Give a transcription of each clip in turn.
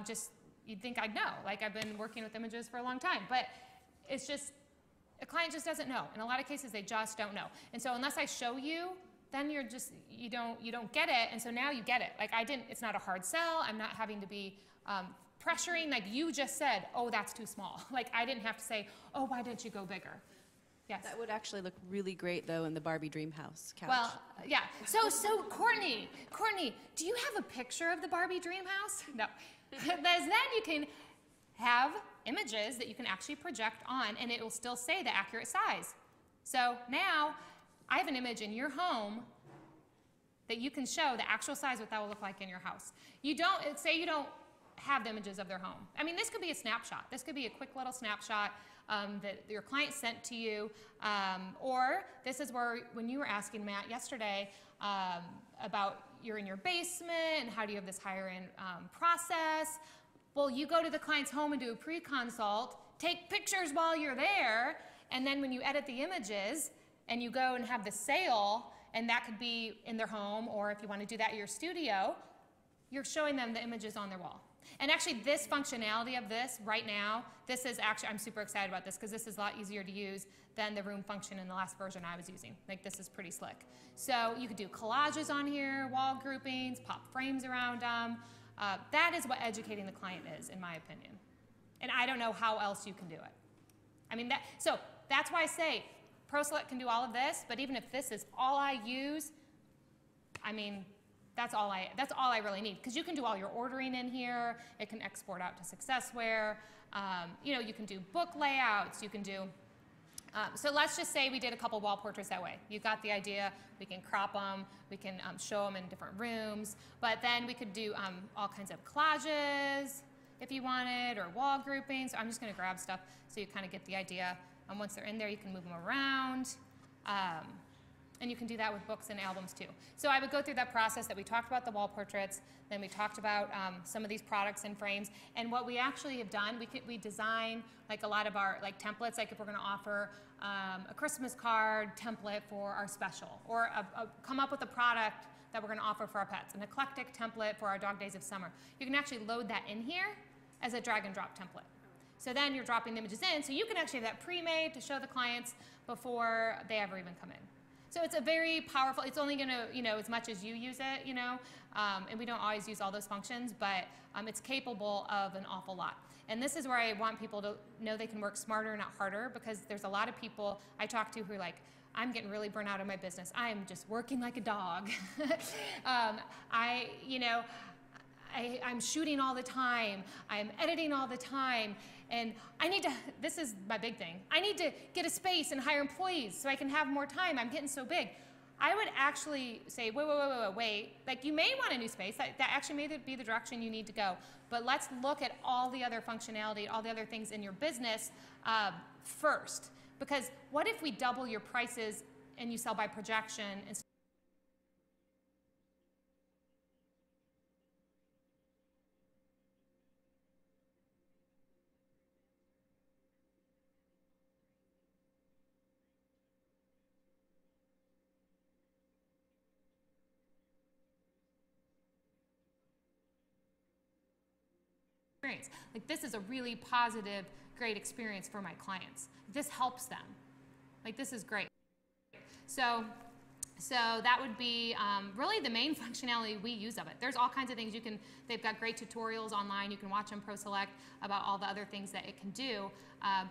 just you'd think I'd know. Like, I've been working with images for a long time. But it's just, a client just doesn't know. In a lot of cases, they just don't know. And so unless I show you, then you're just, you don't get it. And so now you get it. Like, it's not a hard sell. I'm not having to be pressuring. Like, you just said, oh, that's too small. Like, I didn't have to say, oh, why didn't you go bigger? Yes. That would actually look really great, though, in the Barbie dream house couch. Well, yeah. So Courtney, do you have a picture of the Barbie dream house? No. Then you can have images that you can actually project on, and it will still say the accurate size. So now I have an image in your home that you can show the actual size what that will look like in your house. Say you don't have the images of their home. I mean, this could be a snapshot. This could be a quick little snapshot that your client sent to you. Or this is where, when you were asking Matt yesterday about you're in your basement and how do you have this higher-end process. Well, you go to the client's home and do a pre-consult, take pictures while you're there, and then when you edit the images and you go and have the sale, and that could be in their home, or if you want to do that at your studio, you're showing them the images on their wall. And actually, this functionality of this right now, this is actually, I'm super excited about this because this is a lot easier to use than the room function in the last version I was using. Like, this is pretty slick. So you could do collages on here, wall groupings, pop frames around them. That is what educating the client is, in my opinion. And I don't know how else you can do it. I mean, so that's why I say ProSelect can do all of this, but even if this is all I use, I mean, that's all I really need, because you can do all your ordering in here. It can export out to Successware. You know, you can do book layouts. You can do. So let's just say we did a couple wall portraits that way. You got the idea. We can crop them. We can show them in different rooms. But then we could do all kinds of collages if you wanted, or wall groupings. So I'm just going to grab stuff so you kind of get the idea. And once they're in there, you can move them around. And you can do that with books and albums too. So I would go through that process that we talked about, the wall portraits, then we talked about some of these products and frames. And what we actually have done, we design like a lot of our templates, like if we're going to offer a Christmas card template for our special, or come up with a product that we're going to offer for our pets, an eclectic template for our Dog Days of Summer. You can actually load that in here as a drag and drop template. So then you're dropping the images in, so you can actually have that pre-made to show the clients before they ever even come in. So it's a very powerful, it's only going to, you know, as much as you use it, you know, and we don't always use all those functions, but it's capable of an awful lot. And this is where I want people to know they can work smarter, not harder, because there's a lot of people I talk to who are like, I'm getting really burnt out of my business. I am just working like a dog. I'm shooting all the time. I'm editing all the time. And I need to, this is my big thing, I need to get a space and hire employees so I can have more time. I'm getting so big. I would actually say, wait. Like, you may want a new space. That actually may be the direction you need to go. But let's look at all the other functionality, all the other things in your business first. Because what if we double your prices and you sell by projection instead? Like, this is a really positive, great experience for my clients. This helps them. Like, this is great. So that would be really the main functionality we use of it. There's all kinds of things you can, they've got great tutorials online. You can watch on ProSelect about all the other things that it can do.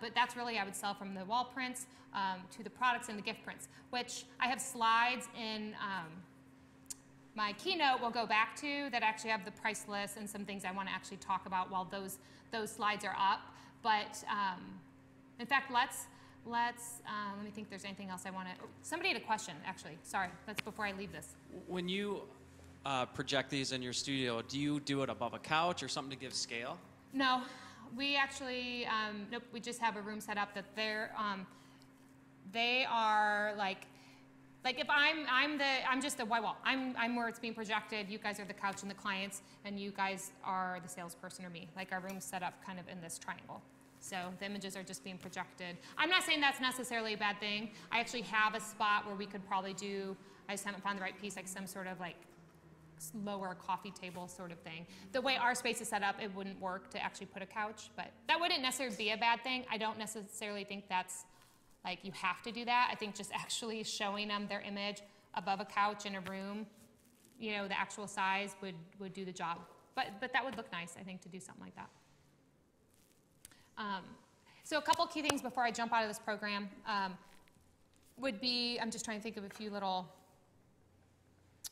But that's really, I would sell from the wall prints to the products and the gift prints, which I have slides in my keynote we'll go back to that actually have the price list and some things I want to actually talk about while those slides are up. But in fact, let me think if there's anything else I want to. Somebody had a question, actually. Sorry, that's before I leave this. When you project these in your studio, do you do it above a couch or something to give scale? No, we actually nope. We just have a room set up that they are like if I'm just the white wall. I'm where it's being projected. You guys are the couch and the clients, and you guys are the salesperson or me. Like, our room's set up kind of in this triangle. So the images are just being projected. I'm not saying that's necessarily a bad thing. I actually have a spot where we could probably do, I just haven't found the right piece, like some sort of like lower coffee table sort of thing. The way our space is set up, it wouldn't work to actually put a couch, but that wouldn't necessarily be a bad thing. I don't necessarily think that's like you have to do that. I think just actually showing them their image above a couch in a room, you know, the actual size would do the job. But that would look nice, I think, to do something like that. So a couple key things before I jump out of this program would be, I'm just trying to think of a few little,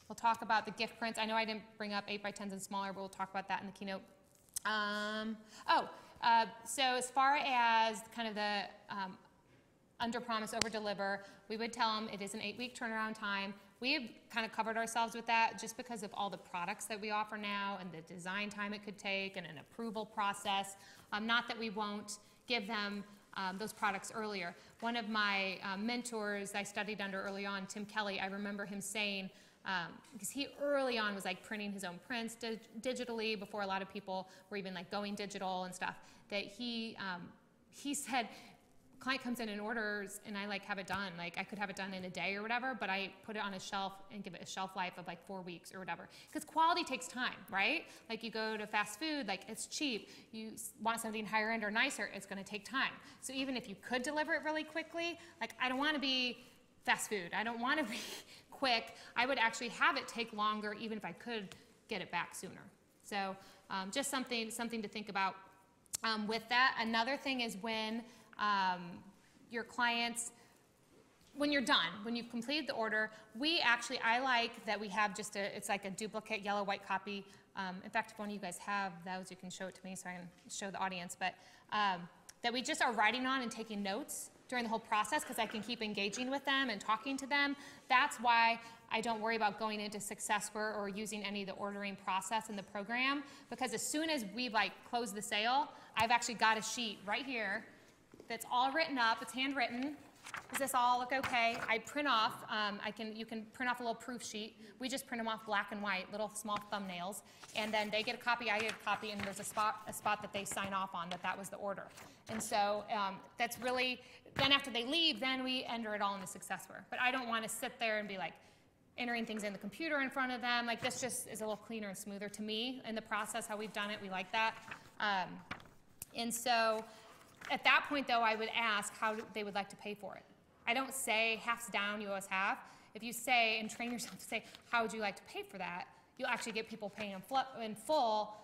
we'll talk about the gift prints. I know I didn't bring up 8x10s and smaller, but we'll talk about that in the keynote. So as far as kind of the under promise, over deliver, we would tell them it is an 8-week turnaround time. We've kind of covered ourselves with that just because of all the products that we offer now and the design time it could take and an approval process. Not that we won't give them those products earlier. One of my mentors I studied under early on, Tim Kelly, I remember him saying, because he early on was like printing his own prints digitally before a lot of people were even like going digital and stuff, that he said, client comes in and orders and I like have it done. Like I could have it done in a day or whatever, but I put it on a shelf and give it a shelf life of like 4 weeks or whatever. Because quality takes time, right? Like you go to fast food, like it's cheap. You want something higher end or nicer, it's gonna take time. So even if you could deliver it really quickly, like I don't wanna be fast food. I don't wanna be quick. I would actually have it take longer even if I could get it back sooner. So just something to think about with that. Another thing is when your clients, when you're done, when you've completed the order, I like that we have just it's like a duplicate yellow white copy. In fact, if one of you guys have those, you can show it to me so I can show the audience, but that we just are writing on and taking notes during the whole process because I can keep engaging with them and talking to them. That's why I don't worry about going into Successware or using any of the ordering process in the program, because as soon as we've like closed the sale, I've actually got a sheet right here that's all written up, it's handwritten. Does this all look okay? I print off, you can print off a little proof sheet. We just print them off black and white, little small thumbnails. And then they get a copy, I get a copy, and there's a spot that they sign off on that was the order. And so that's really, then after they leave, then we enter it all in the Successware. But I don't want to sit there and be like entering things in the computer in front of them. Like this just is a little cleaner and smoother to me in the process, how we've done it, we like that. And so, at that point, though, I would ask how they would like to pay for it. I don't say half's down, you owe us half. If you say and train yourself to say, how would you like to pay for that, you'll actually get people paying in full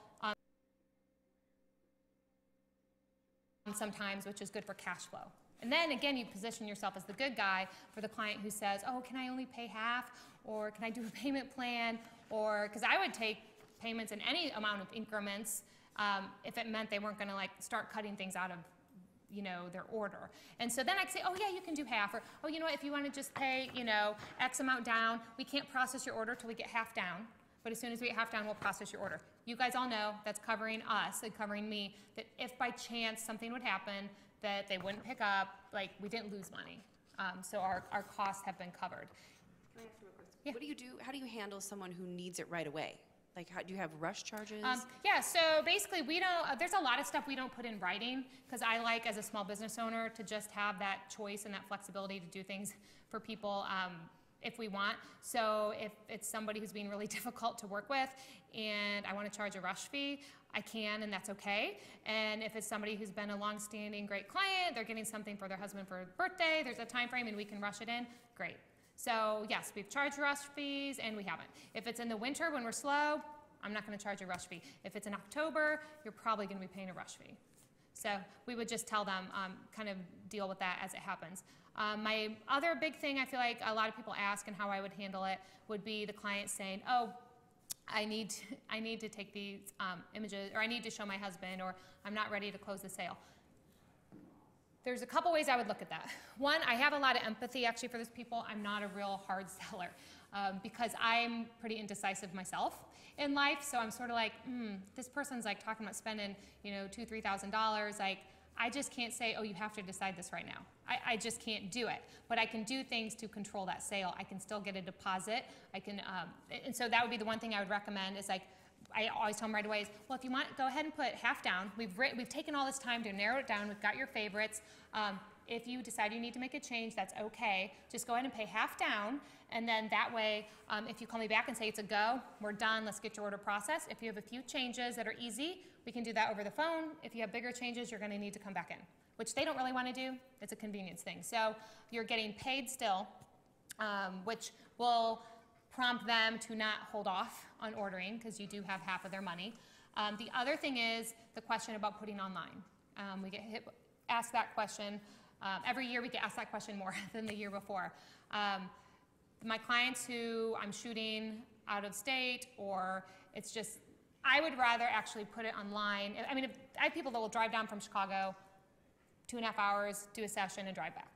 sometimes, which is good for cash flow. And then, again, you position yourself as the good guy for the client who says, oh, can I only pay half? Or can I do a payment plan? Or, because I would take payments in any amount of increments if it meant they weren't going to like start cutting things out of their order. And so then I'd say, oh yeah, you can do half, or oh, you know what, if you want to just pay, X amount down, we can't process your order till we get half down, but as soon as we get half down, we'll process your order. You guys all know that's covering us and covering me, that if by chance something would happen that they wouldn't pick up, like we didn't lose money. So our costs have been covered. Can I ask you a question? Yeah. What do you do? How do you handle someone who needs it right away? Like, do you have rush charges? Yeah, so basically we don't, there's a lot of stuff we don't put in writing because I like, as a small business owner, to just have that choice and that flexibility to do things for people if we want. So if it's somebody who's being really difficult to work with and I want to charge a rush fee, I can, and that's okay. And if it's somebody who's been a long-standing great client, they're getting something for their husband for a birthday, there's a time frame and we can rush it in, great. So yes, we've charged rush fees and we haven't. If it's in the winter when we're slow, I'm not going to charge a rush fee. If it's in October, you're probably going to be paying a rush fee. So we would just tell them, kind of deal with that as it happens. My other big thing I feel like a lot of people ask and how I would handle it would be the client saying, oh, I need to take these images, or I need to show my husband, or I'm not ready to close the sale. There's a couple ways I would look at that. One, I have a lot of empathy actually for those people. I'm not a real hard seller because I'm pretty indecisive myself in life. So I'm sort of like, this person's like talking about spending, $2,000, $3,000. Like, I just can't say, oh, you have to decide this right now. I just can't do it. But I can do things to control that sale. I can still get a deposit. I can, and so that would be the one thing I would recommend is like, I always tell them right away is, well, if you want, go ahead and put half down. We've taken all this time to narrow it down. We've got your favorites. If you decide you need to make a change, that's okay. Just go ahead and pay half down, and then that way, if you call me back and say it's a go, we're done, let's get your order processed. If you have a few changes that are easy, we can do that over the phone. If you have bigger changes, you're gonna need to come back in, which they don't really wanna do. It's a convenience thing. So you're getting paid still, which will prompt them to not hold off on ordering because you do have half of their money. The other thing is the question about putting online. We get asked that question. Every year we get asked that question more than the year before. My clients who I'm shooting out of state, or it's just, I would rather actually put it online. I mean, I have people that will drive down from Chicago 2.5 hours, do a session, and drive back.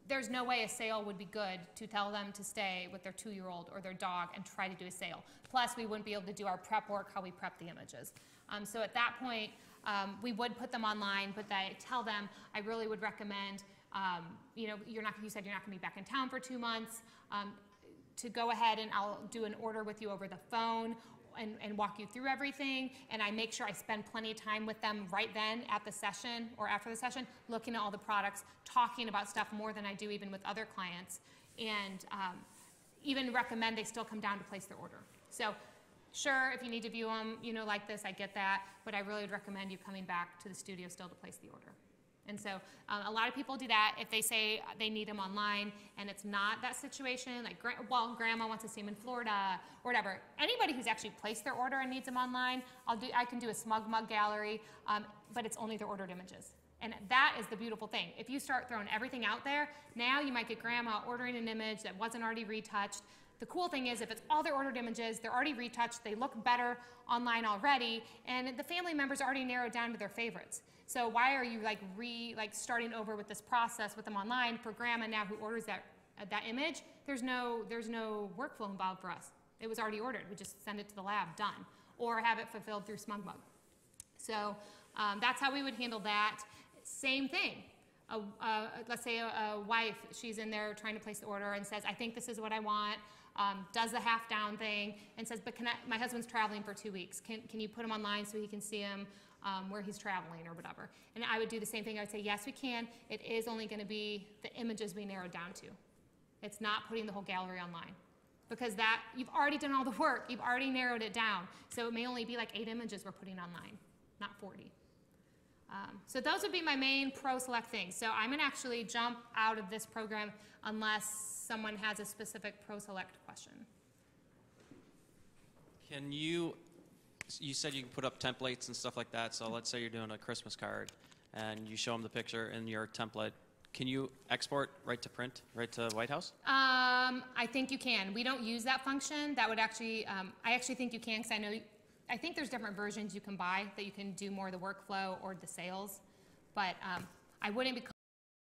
There's no way a sale would be good to tell them to stay with their 2-year-old or their dog and try to do a sale. Plus, we wouldn't be able to do our prep work, how we prep the images. So at that point, we would put them online, but I tell them I really would recommend, you know, you said you're not going to be back in town for 2 months, to go ahead and I'll do an order with you over the phone and walk you through everything, and I make sure I spend plenty of time with them right then at the session or after the session, looking at all the products, talking about stuff more than I do even with other clients, and even recommend they still come down to place their order. So sure, if you need to view them, you know, like this, I get that, but I really would recommend you coming back to the studio still to place the order. And so a lot of people do that if they say they need them online and it's not that situation, like, well, grandma wants to see them in Florida or whatever. Anybody who's actually placed their order and needs them online, I can do a smug mug gallery, but it's only their ordered images. And that is the beautiful thing. If you start throwing everything out there, now you might get grandma ordering an image that wasn't already retouched. The cool thing is if it's all their ordered images, they're already retouched, they look better online already, and the family members already narrowed down to their favorites. So why are you like starting over with this process with them online for grandma now who orders that image? There's no workflow involved for us. It was already ordered. We just send it to the lab, done. Or have it fulfilled through SmugMug. So that's how we would handle that. Same thing. Let's say a wife, she's in there trying to place the order and says, I think this is what I want, does the half down thing, and says, but my husband's traveling for 2 weeks. Can you put him online so he can see him where he's traveling or whatever? And I would do the same thing. I would say, yes, we can. It is only going to be the images we narrowed down to. It's not putting the whole gallery online. Because that, you've already done all the work. You've already narrowed it down. So it may only be like 8 images we're putting online, not 40. So those would be my main pro select things. So I'm going to actually jump out of this program unless someone has a specific pro select question. Can you said you can put up templates and stuff like that. So let's say you're doing a Christmas card and you show them the picture in your template. Can you export right to print, right to White House? I think you can. We don't use that function. That would actually, I actually think you can, because I think there's different versions you can buy that you can do more of the workflow or the sales, but I wouldn't be